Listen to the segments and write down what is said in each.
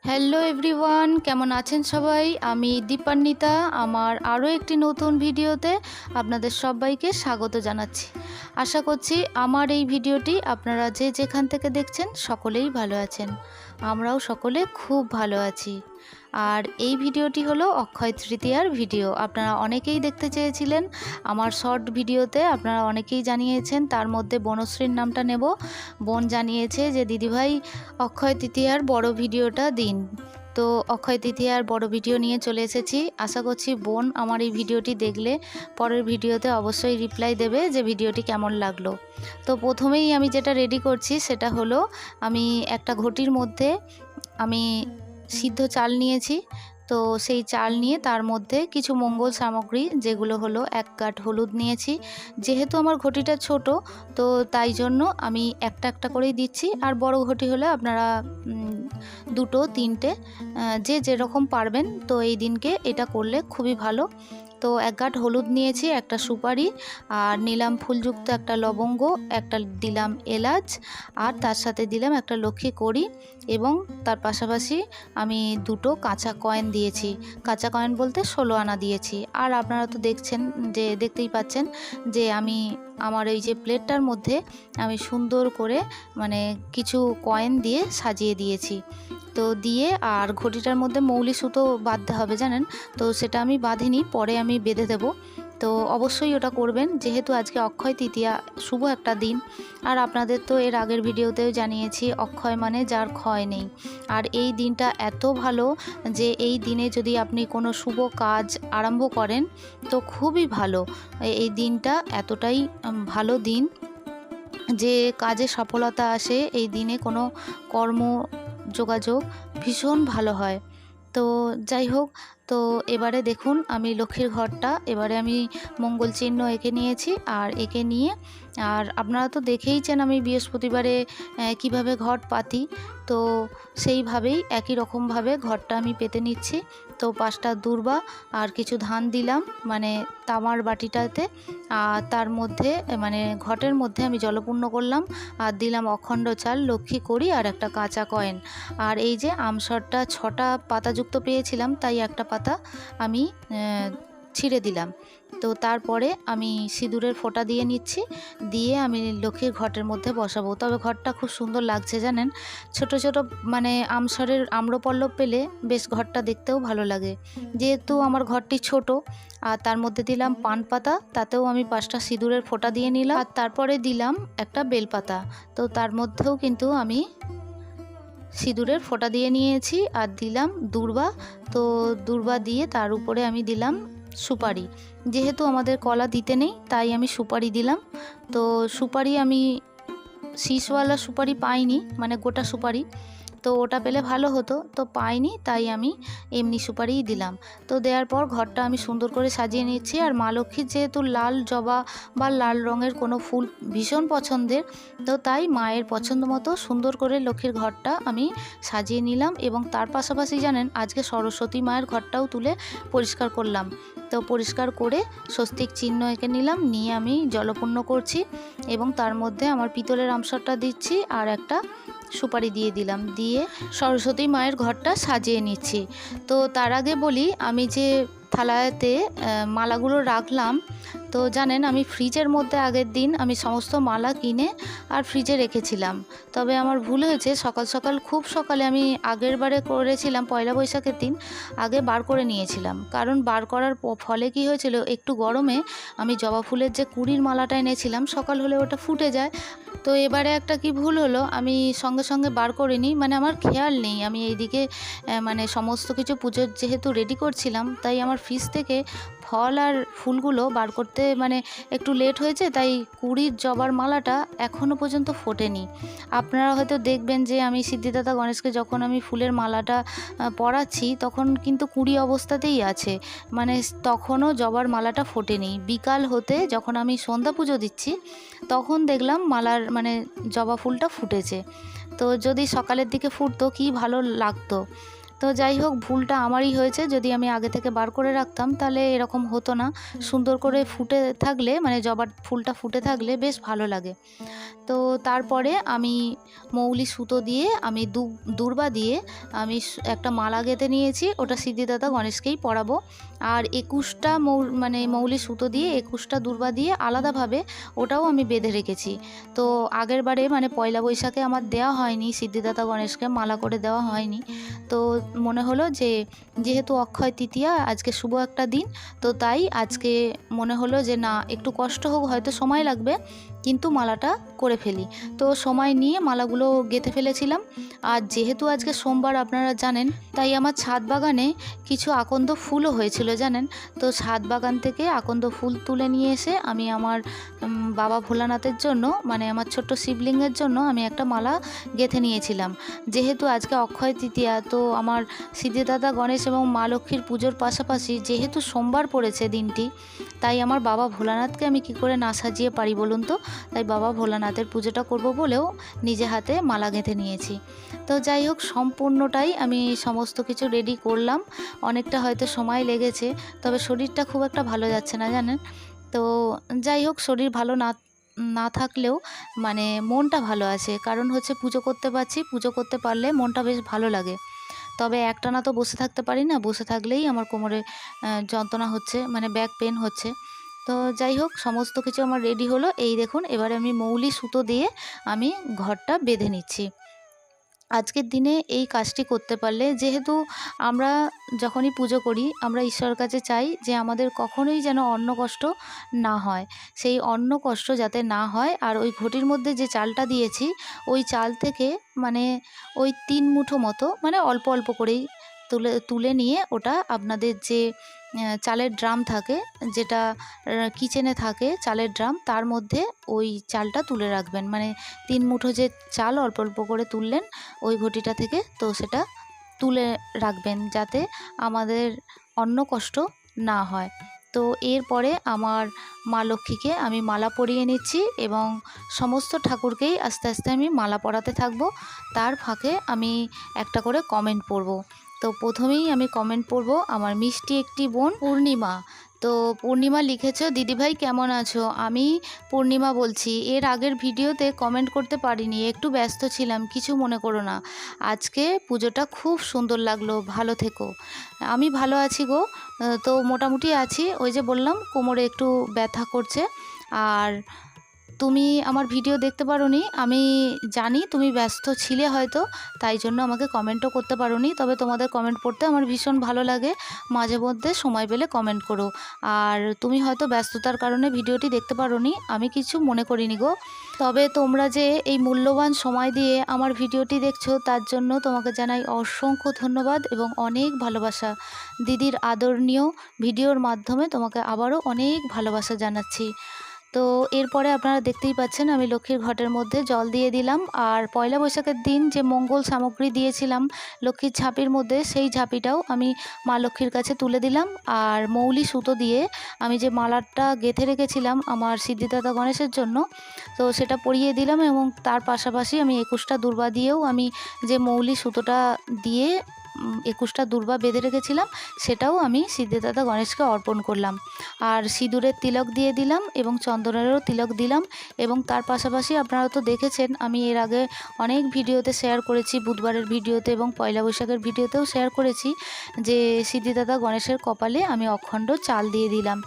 Hello everyone, কেমন আছেন সবাই? আমি দীপান্বিতা। আমার আরও একটি নতুন ভিডিওতে আপনাদের সবাইকে স্বাগত জানাচ্ছি। আশা করছি আমার এই ভিডিওটি আপনারা যে যেখান থেকে দেখছেন সকলেই ভালো আছেন। আমরাও সকলে খুব ভালো আছি। আর এই ভিডিওটি হলো অক্ষয় তৃতীয়ার ভিডিও। আপনারা অনেকেই দেখতে চেয়েছিলেন আমার শর্ট ভিডিওতে, আপনারা অনেকেই জানিয়েছেন। তার মধ্যে বনশ্রীর নামটা নেব। বোন জানিয়েছে যে দিদিভাই অক্ষয় তৃতীয়ার বড় ভিডিওটা দিন। তো অক্ষয় তৃতীয়ার বড় ভিডিও নিয়ে চলে এসেছি। আশা করছি বোন আমার এই ভিডিওটি দেখলে পরের ভিডিওতে অবশ্যই রিপ্লাই দেবে যে ভিডিওটি কেমন লাগলো। তো প্রথমেই আমি যেটা রেডি করছি সেটা হলো, আমি একটা ঘটির মধ্যে আমি সিদ্ধ চাল নিয়েছি। তো সেই চাল নিয়ে তার মধ্যে কিছু মঙ্গল সামগ্রী, যেগুলো হলো 1 গাঁট হলুদ নিয়েছি। যেহেতু আমার ঘটিটা ছোট, তো তাই জন্য আমি একটা একটা করেই দিচ্ছি। আর বড় ঘটি হলে আপনারা 2টো 3টে যে যেরকম পারবেন। তো এই দিনকে এটা করলে খুবই ভালো। তো 1 গাঁট হলুদ নিয়েছি, একটা সুপারি, আর নিলাম ফুলযুক্ত একটা লবঙ্গ, একটা দিলাম এলাচ, আর তার সাথে দিলাম একটা লক্ষ্মী কড়ি, এবং তার পাশাপাশি আমি 2টো কাঁচা কয়েন দিয়েছি। কাঁচা কয়েন বলতে 16 আনা দিয়েছি। আর আপনারা তো দেখতেই পাচ্ছেন যে আমি আমার এই যে প্লেটটার মধ্যে আমি সুন্দর করে মানে কিছু কয়েন দিয়ে সাজিয়ে দিয়েছি। তো দিয়ে আর ঘটিটার মধ্যে মৌলি সুতো বাঁধতে হবে জানেন, তো সেটা আমি বাঁধিনি, পরে আমি বেঁধে দেব। তো অবশ্যই ওটা করবেন, যেহেতু আজকে অক্ষয় তৃতীয়া, শুভ একটা দিন। আর আপনাদের তো এর আগের ভিডিওতেও জানিয়েছি, অক্ষয় মানে যার ক্ষয় নেই। আর এই দিনটা এত ভালো যে এই দিনে যদি আপনি কোনো শুভ কাজ আরম্ভ করেন তো খুবই ভালো। এই দিনটা এতটাই ভালো দিন যে কাজে সফলতা আসে এই দিনে, কোনো কর্ম যোগাযোগ ভীষণ ভালো হয়। তো যাই হোক, তো এবারে দেখুন আমি লক্ষ্মীর ঘরটা এবারে আমি মঙ্গল চিহ্ন এঁকে নিয়েছি। আর এঁকে নিয়ে, আর আপনারা তো দেখেইছেন আমি বৃহস্পতিবারে কিভাবে ঘট পাতি, তো সেইভাবেই একই রকমভাবে ঘরটা আমি পেতে নিচ্ছি। তো 5টা দূর্বা আর কিছু ধান দিলাম মানে তামার বাটিটাতে, আর তার মধ্যে মানে ঘটের মধ্যে আমি জলপূর্ণ করলাম। আর দিলাম অখণ্ড চাল, লক্ষ্মী কড়ি, আর একটা কাঁচা কয়েন। আর এই যে আমসরটা 6টা পাতাযুক্ত পেয়েছিলাম, তাই একটা পাতা আমি ছিঁড়ে দিলাম। তো তারপরে আমি সিঁদুরের ফোঁটা দিয়ে নিচ্ছি, দিয়ে আমি লক্ষ্মীর ঘটের মধ্যে বসাবো। তবে ঘরটা খুব সুন্দর লাগছে জানেন, ছোট ছোট মানে আমসরের আম্রপল্লব পেলে বেশ ঘরটা দেখতেও ভালো লাগে। যেহেতু আমার ঘরটি ছোট, আর তার মধ্যে দিলাম পান পাতা, তাতেও আমি 5টা সিঁদুরের ফোঁটা দিয়ে নিলাম। আর তারপরে দিলাম একটা বেলপাতা, তো তার মধ্যেও কিন্তু আমি সিঁদুরের ফোঁটা দিয়ে নিয়েছি। আর দিলাম দূর্বা, তো দূর্বা দিয়ে তার উপরে আমি দিলাম সুপারি। যেহেতু আমাদের কলা দিতে নেই, তাই আমি সুপারি দিলাম। তো সুপারি আমি শীষওয়ালা সুপারি পাইনি, মানে গোটা সুপারি, তো ওটা পেলে ভালো হতো, তো পাইনি, তাই আমি এমনি সুপারিই দিলাম। তো দেওয়ার পর ঘরটা আমি সুন্দর করে সাজিয়ে নিচ্ছি। আর মা লক্ষ্মীর যেহেতু লাল জবা বা লাল রঙের কোনো ফুল ভীষণ পছন্দের, তো তাই মায়ের পছন্দ মতো সুন্দর করে লক্ষ্মীর ঘরটা আমি সাজিয়ে নিলাম। এবং তার পাশাপাশি জানেন, আজকে সরস্বতী মায়ের ঘরটাও তুলে পরিষ্কার করলাম। তো পরিষ্কার করে স্বস্তিক চিহ্ন এঁকে নিলাম, নিয়ে আমি জলপূর্ণ করছি এবং তার মধ্যে আমার পিতলের আমসরটা দিচ্ছি আর একটা সুপারি দিয়ে দিলাম, দিয়ে সরস্বতী মায়ের ঘরটা সাজিয়ে নিচ্ছি। তো তার আগে বলি, আমি যে থালাতে মালাগুলো রাখলাম, তো জানেন আমি ফ্রিজের মধ্যে আগের দিন আমি সমস্ত মালা কিনে আর ফ্রিজে রেখেছিলাম। তবে আমার ভুল হয়েছে, সকাল সকাল খুব সকালে আমি আগের বারে করেছিলাম পয়লা বৈশাখের দিন, আগে বার করে নিয়েছিলাম। কারণ বার করার ফলে কি হয়েছিল, একটু গরমে আমি জবা ফুলের যে কুড়ির মালাটা এনেছিলাম, সকাল হলে ওটা ফুটে যায়। তো এবারে একটা কি ভুল হলো, আমি সঙ্গে সঙ্গে বার করিনি, মানে আমার খেয়াল নেই। আমি এইদিকে মানে সমস্ত কিছু পুজোর যেহেতু রেডি করছিলাম, তাই আমার ফ্রিজ থেকে ফল আর ফুলগুলো বার করতে মানে একটু লেট হয়েছে, তাই কুড়ির জবার মালাটা এখনও পর্যন্ত ফোটেনি। আপনারা হয়তো দেখবেন যে আমি সিদ্ধিদাতা গণেশকে যখন আমি ফুলের মালাটা পরাচ্ছি, তখন কিন্তু কুড়ি অবস্থাতেই আছে, মানে তখনও জবার মালাটা ফোটেনি। বিকাল হতে যখন আমি সন্ধ্যা পুজো দিচ্ছি, তখন দেখলাম মালার মানে জবা ফুলটা ফুটেছে। তো যদি সকালের দিকে ফুটতো কি ভালো লাগতো। তো যাই হোক, ভুলটা আমারই হয়েছে। যদি আমি আগে থেকে বার করে রাখতাম তাহলে এরকম হতো না। সুন্দর করে ফুটে থাকলে, মানে জবার ফুলটা ফুটে থাকলে বেশ ভালো লাগে। তো তারপরে আমি মৌলি সুতো দিয়ে, আমি দূর্বা দিয়ে আমি একটা মালা গেঁথে নিয়েছি। ওটা সিদ্ধিদাতা গণেশকেই পরাবো। আর 21টা মানে মৌলি সুতো দিয়ে 21টা দূর্বা দিয়ে আলাদাভাবে ওটাও আমি বেঁধে রেখেছি। তো আগের বারে মানে পয়লা বৈশাখে আমার দেওয়া হয়নি, সিদ্ধিদাতা গণেশকে মালা করে দেওয়া হয়নি। তো মনে হলো যে যেহেতু অক্ষয় তৃতীয়া, আজকে শুভ একটা দিন, তো তাই আজকে মনে হলো যে না, একটু কষ্ট হোক, হয়তো সময় লাগবে, কিন্তু মালাটা করে ফেলি। তো সময় নিয়ে মালাগুলো গেঁথে ফেলেছিলাম। আর যেহেতু আজকে সোমবার আপনারা জানেন, তাই আমার ছাদ বাগানে কিছু আকন্দ ফুলও হয়েছিল জানেন। তো ছাদ বাগান থেকে আকন্দ ফুল তুলে নিয়ে এসে আমি আমার বাবা ভোলানাথের জন্য, মানে আমার ছোট্ট শিবলিঙ্গের জন্য আমি একটা মালা গেঁথে নিয়েছিলাম। যেহেতু আজকে অক্ষয় তৃতীয়া, তো আমার সিদ্ধিদাতা গণেশ এবং মা লক্ষ্মীর পুজোর পাশাপাশি যেহেতু সোমবার পড়েছে দিনটি, তাই আমার বাবা ভোলানাথকে আমি কি করে না সাজিয়ে পারি বলুন তো। তাই বাবা ভোলানাথের পুজোটা করব বলেও নিজে হাতে মালা গেঁথে নিয়েছি। তো যাই হোক, সম্পূর্ণটাই আমি সমস্ত কিছু রেডি করলাম। অনেকটা হয়তো সময় লেগেছে, তবে শরীরটা খুব একটা ভালো যাচ্ছে না জানেন। তো যাই হোক, শরীর ভালো না না থাকলেও মানে মনটা ভালো আছে, কারণ হচ্ছে পুজো করতে পারছি, পুজো করতে পারলে মনটা বেশ ভালো লাগে। তবে একটানা তো বসে থাকতে পারি না, বসে থাকলেই আমার কোমরে যন্ত্রণা হচ্ছে, মানে ব্যাক পেন হচ্ছে। তো যাই হোক, সমস্ত কিছু আমার রেডি হলো। এই দেখুন, এবারে আমি মৌলি সুতো দিয়ে আমি ঘরটা বেঁধে নিচ্ছি। আজকের দিনে এই কাজটি করতে পারলে, যেহেতু আমরা যখনই পুজো করি আমরা ঈশ্বরের কাছে চাই যে আমাদের কখনোই যেন অন্ন কষ্ট না হয়, সেই অন্ন কষ্ট যাতে না হয়। আর ওই ঘটির মধ্যে যে চালটা দিয়েছি, ওই চাল থেকে মানে ওই 3 মুঠো মতো, মানে অল্প অল্প করেই তুলে নিয়ে ওটা আপনাদের যে চালের ড্রাম থাকে, যেটা কিচেনে থাকে চালের ড্রাম, তার মধ্যে ওই চালটা তুলে রাখবেন। মানে 3 মুঠো যে চাল অল্প অল্প করে তুললেন ওই ঘটিটা থেকে, তো সেটা তুলে রাখবেন যাতে আমাদের অন্ন কষ্ট না হয়। তো এরপরে আমার মা লক্ষ্মীকে আমি মালা পরিয়ে নিচ্ছি এবং সমস্ত ঠাকুরকেই আস্তে আস্তে আমি মালা পরাতে থাকবো। তার ফাঁকে আমি একটা করে কমেন্ট পড়ব। তো প্রথমেই আমি কমেন্ট পড়ব আমার মিষ্টি একটি বোন পূর্ণিমা। তো পূর্ণিমা লিখেছ, দিদিভাই কেমন আছো? আমি পূর্ণিমা বলছি। এর আগের ভিডিওতে কমেন্ট করতে পারিনি, একটু ব্যস্ত ছিলাম, কিছু মনে করো না। আজকে পুজোটা খুব সুন্দর লাগলো, ভালো থেকো। আমি ভালো আছি গো। তো মোটামুটি আছি, ওই যে বললাম কোমরে একটু ব্যথা করছে। আর তুমি আমার ভিডিও দেখতে পারোনি, আমি জানি তুমি ব্যস্ত ছিলে হয়তো, তাই জন্য আমাকে কমেন্টও করতে পারোনি। তবে তোমাদের কমেন্ট পড়তে আমার ভীষণ ভালো লাগে, মাঝে মধ্যে সময় পেলে কমেন্ট করো। আর তুমি হয়তো ব্যস্ততার কারণে ভিডিওটি দেখতে পারোনি, আমি কিছু মনে করিনি গো। তবে তোমরা যে এই মূল্যবান সময় দিয়ে আমার ভিডিওটি দেখছো, তার জন্য তোমাকে জানাই অসংখ্য ধন্যবাদ এবং অনেক ভালোবাসা। দিদির আদরণীয় ভিডিওর মাধ্যমে তোমাকে আবারও অনেক ভালোবাসা জানাচ্ছি। তো এরপরে আপনারা দেখতেই পাচ্ছেন আমি লক্ষ্মীর ঘটের মধ্যে জল দিয়ে দিলাম। আর পয়লা বৈশাখের দিন যে মঙ্গল সামগ্রী দিয়েছিলাম লক্ষ্মীর ঝাঁপির মধ্যে, সেই ঝাঁপিটাও আমি মা লক্ষ্মীর কাছে তুলে দিলাম। আর মৌলি সুতো দিয়ে আমি যে মালাটা গেঁথে রেখেছিলাম আমার সিদ্ধিদাতা গণেশের জন্য, তো সেটা পরিয়ে দিলাম। এবং তার পাশাপাশি আমি 21টা দূর্বা দিয়েও আমি যে মৌলি সুতোটা দিয়ে 21টা দূর্বা বেঁধে রেখেছিলাম, সেটাও আমি সিদ্ধিদাতা গণেশকে অর্পণ করলাম। আর সিঁদুরের তিলক দিয়ে দিলাম এবং চন্দনেরও তিলক দিলাম। এবং তার পাশাপাশি আপনারা তো দেখেছেন, আমি এর আগে অনেক ভিডিওতে শেয়ার করেছি, বুধবারের ভিডিওতে এবং পয়লা বৈশাখের ভিডিওতেও শেয়ার করেছি, যে সিদ্ধিদাতা গণেশের কপালে আমি অখণ্ড চাল দিয়ে দিলাম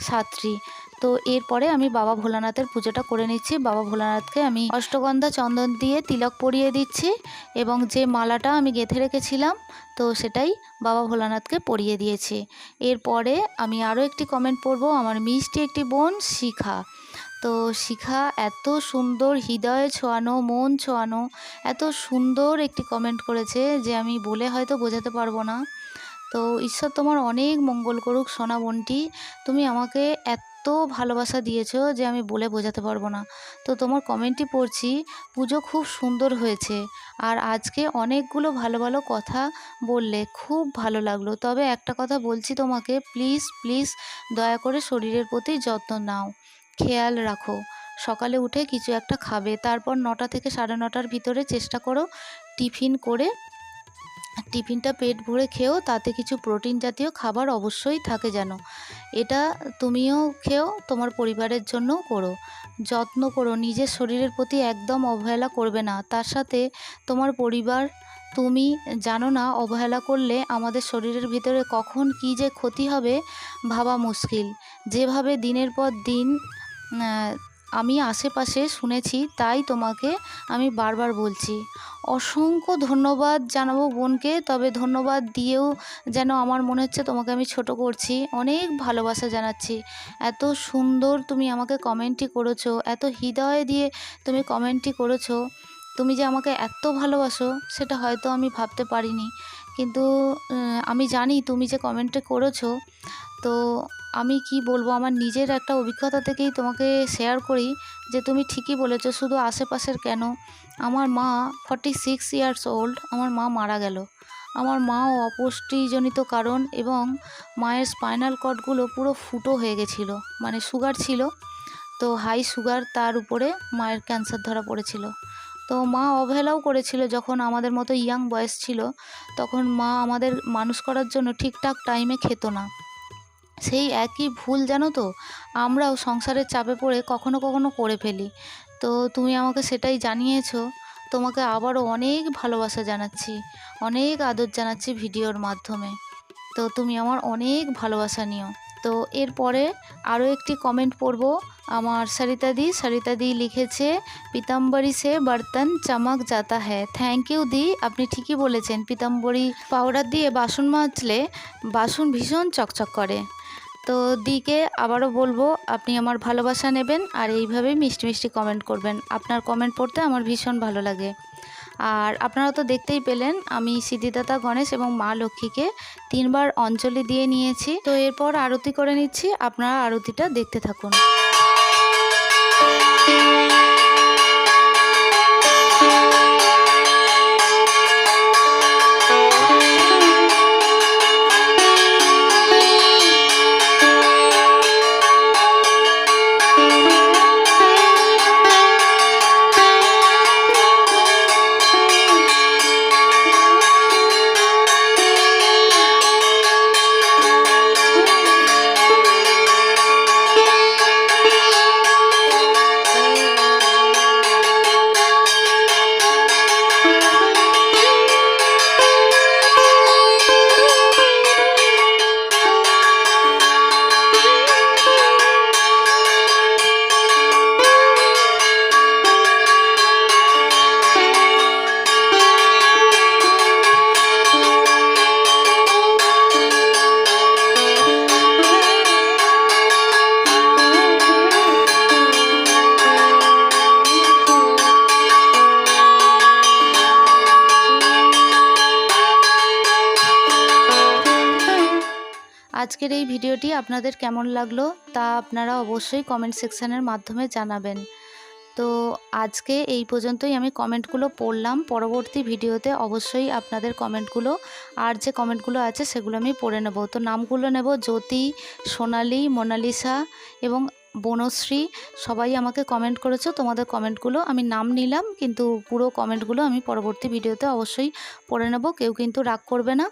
7টি। তো এরপরে আমি বাবা ভোলানাথের পুজোটা করে নিচ্ছি। বাবা ভোলানাথকে আমি অষ্টগন্ধা চন্দন দিয়ে তিলক পরিয়ে দিচ্ছি এবং যে মালাটা আমি গেঁথে রেখেছিলাম, তো সেটাই বাবা ভোলানাথকে পরিয়ে দিয়েছি। এরপরে আমি আরও একটি কমেন্ট পড়ব আমার মিষ্টি একটি বোন শিখা। তো শিখা এত সুন্দর হৃদয়ে ছোঁয়ানো, মন ছোঁয়ানো, এত সুন্দর একটি কমেন্ট করেছে যে আমি বলে হয়তো বোঝাতে পারবো না। তো ঈশ্বর তোমার অনেক মঙ্গল করুক সোনা বোনটি, তুমি আমাকে এত ভালোবাসা দিয়েছো যে আমি বলে বোঝাতে পারবো না। তো তোমার কমেন্টটি পড়ছি, পুজো খুব সুন্দর হয়েছে আর আজকে অনেকগুলো ভালো ভালো কথা বললে, খুব ভালো লাগলো। তবে একটা কথা বলছি তোমাকে, প্লিজ প্লিজ দয়া করে শরীরের প্রতি যত্ন নাও, খেয়াল রাখো। সকালে উঠে কিছু একটা খাবে, তারপর 9টা থেকে 9:30টার ভিতরে চেষ্টা করো টিফিনটা পেট ভরে খেও, তাতে কিছু প্রোটিন জাতীয় খাবার অবশ্যই থাকে যেন। এটা তুমিও খেও, তোমার পরিবারের জন্যও করো। যত্ন করো, নিজের শরীরের প্রতি একদম অবহেলা করবে না। তার সাথে তোমার পরিবার, তুমি জানো না অবহেলা করলে আমাদের শরীরের ভিতরে কখন কী যে ক্ষতি হবে ভাবা মুশকিল। যেভাবে দিনের পর দিন আমি আশেপাশে শুনেছি, তাই তোমাকে আমি বারবার বলছি। অসংখ্য ধন্যবাদ জানাবো বোনকে, তবে ধন্যবাদ দিয়েও যেন আমার মনে হচ্ছে তোমাকে আমি ছোট করছি। অনেক ভালোবাসা জানাচ্ছি। এত সুন্দর তুমি আমাকে কমেন্টটি করেছো, এত হৃদয় দিয়ে তুমি কমেন্টটি করেছো। তুমি যে আমাকে এত ভালোবাসো সেটা হয়তো আমি ভাবতে পারিনি, কিন্তু আমি জানি তুমি যে কমেন্টে করেছো। তো আমি কি বলবো, আমার নিজের একটা অভিজ্ঞতা থেকেই তোমাকে শেয়ার করি যে তুমি ঠিকই বলেছো, শুধু আশেপাশের কেন। আমার মা 46 ইয়ার্স ওল্ড, আমার মা মারা গেল। আমার মাও অপুষ্টিজনিত কারণ এবং মায়ের স্পাইনাল কর্ডগুলো পুরো ফুটো হয়ে গেছিলো, মানে সুগার ছিল তো, হাই সুগার, তার উপরে মায়ের ক্যান্সার ধরা পড়েছিল। তো মা অবহেলাও করেছিল, যখন আমাদের মতো ইয়াং বয়স ছিল তখন মা আমাদের মানুষ করার জন্য ঠিকঠাক টাইমে খেত না। সেই একই ভুল জানো তো আমরাও সংসারের চাপে পড়ে কখনো কখনো করে ফেলি। তো তুমি আমাকে সেটাই জানিয়েছো। তোমাকে আবারও অনেক ভালোবাসা জানাচ্ছি, অনেক আদর জানাচ্ছি ভিডিওর মাধ্যমে। তো তুমি আমার অনেক ভালোবাসা নিও। তো এরপরে আরও একটি কমেন্ট পড়ব। আমার সরিতা দি লিখেছে, পিতাম্বরী সে বর্তন চমক যাতা হ্যায়। থ্যাংক ইউ দি, আপনি ঠিকই বলেছেন, পিতাম্বরী পাউডার দিয়ে বাসন মাজলে বাসন ভীষণ চকচক করে। তো দিকে আবারও বলবো, আপনি আমার ভালোবাসা নেবেন আর এইভাবেই মিষ্টি মিষ্টি কমেন্ট করবেন। আপনার কমেন্ট পড়তে আমার ভীষণ ভালো লাগে। আর আপনারা তো দেখতেই পেলেন, আমি সিদ্ধিদাতা গণেশ এবং মা লক্ষ্মীকে 3 বার অঞ্জলি দিয়ে নিয়েছি। তো এরপর আরতি করে নিচ্ছি, আপনারা আরতিটা দেখতে থাকুন। আজকের এই ভিডিওটি আপনাদের কেমন লাগলো তা আপনারা অবশ্যই কমেন্ট সেকশানের মাধ্যমে জানাবেন। তো আজকে এই পর্যন্তই আমি কমেন্টগুলো পড়লাম। পরবর্তী ভিডিওতে অবশ্যই আপনাদের কমেন্টগুলো আর যে কমেন্টগুলো আছে সেগুলো আমি পড়ে নেব। তো নামগুলো নেব, জ্যোতি, সোনালি, মোনালিসা এবং বনশ্রী, সবাই আমাকে কমেন্ট করেছো। তোমাদের কমেন্টগুলো আমি নাম নিলাম, কিন্তু পুরো কমেন্টগুলো আমি পরবর্তী ভিডিওতে অবশ্যই পড়ে নেব, কেউ কিন্তু রাগ করবে না।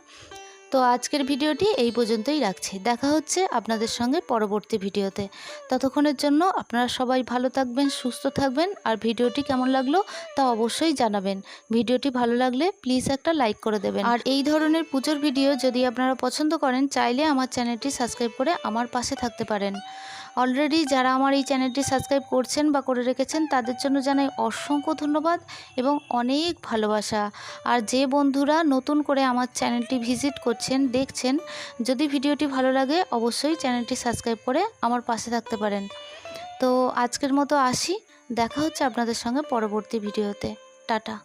তো আজকের ভিডিওটি এই পর্যন্তই রাখছি। দেখা হচ্ছে আপনাদের সঙ্গে পরবর্তী ভিডিওতে। ততক্ষণের জন্য আপনারা সবাই ভালো থাকবেন, সুস্থ থাকবেন। আর ভিডিওটি কেমন লাগলো তা অবশ্যই জানাবেন। ভিডিওটি ভালো লাগলে প্লিজ একটা লাইক করে দেবেন। আর এই ধরনের পুজোর ভিডিও যদি আপনারা পছন্দ করেন, চাইলে আমার চ্যানেলটি সাবস্ক্রাইব করে আমার পাশে থাকতে পারেন। অলরেডি যারা আমার এই চ্যানেলটি সাবস্ক্রাইব করছেন বা করে রেখেছেন তাদের জন্য জানাই অসংখ্য ধন্যবাদ এবং অনেক ভালোবাসা। আর যে বন্ধুরা নতুন করে আমার চ্যানেলটি ভিজিট করছেন, দেখছেন, যদি ভিডিওটি ভালো লাগে অবশ্যই চ্যানেলটি সাবস্ক্রাইব করে আমার পাশে থাকতে পারেন। তো আজকের মতো আসি, দেখা হচ্ছে আপনাদের সঙ্গে পরবর্তী ভিডিওতে। টাটা।